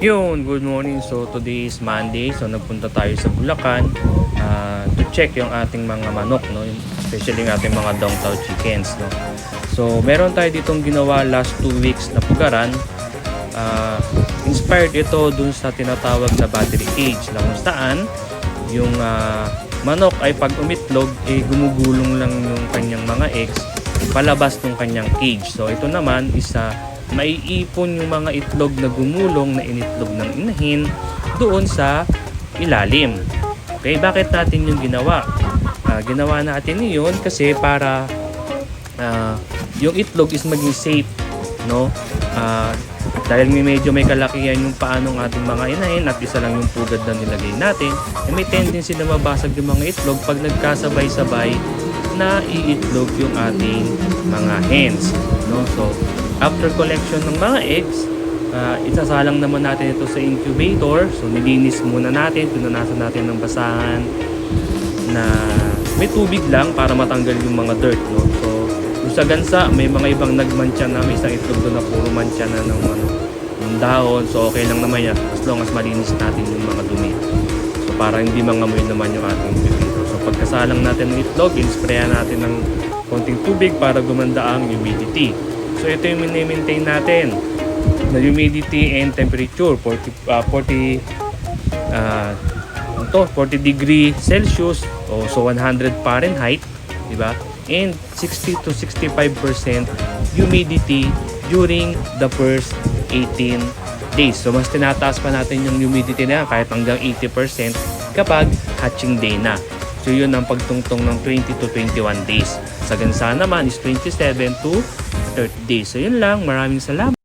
Yun, good morning. So today is Monday. So nagpunta tayo sa Bulacan to check yung ating mga manok, no? Especially yung ating mga dongtao chickens, no? So meron tayo ditong ginawa last 2 weeks na pugaran. Inspired ito dun sa tinatawag na battery cage na kung saan yung manok ay pag umitlog gumugulong lang yung kanyang mga eggs palabas ng kanyang cage. So ito naman isa maiipon yung mga itlog na gumulong na initlog ng inahin doon sa ilalim. Okay, bakit natin yung ginawa? Ginawa natin yun kasi para yung itlog is maging safe, no? Dahil medyo may kalakihan yung paanong ating mga inahin at isa lang yung pugad na nilagay natin, may tendency na mabasag yung mga itlog pag nagkasabay-sabay na iitlog yung ating mga hens, no? So after collection ng mga eggs, isasalang naman natin ito sa incubator. So nilinis muna natin, pinunasan natin ng basahan na may tubig lang para matanggal yung mga dirt, no? So yung sa gansa, may mga ibang nagmantsa na, may isang itlog doon na puro mantsa na ng yung dahon. So okay lang naman yan as long as malinis natin yung mga dumi. So para hindi mangamoy naman yung ating incubator. So pagkasalang natin ng itlog, in-sprayan natin ng konting tubig para gumanda ang humidity. So ito yung mini-maintain natin na humidity and temperature 40 degree Celsius so 100 Fahrenheit, di ba? And 60 to 65% humidity during the first 18 days. So mas tinataas pa natin yung humidity na yan kahit hanggang 80% kapag hatching day na. So yun ang pagtungtong ng 20 to 21 days. Sa gansa naman is 27 to 30 days. So yun lang. Maraming salamat.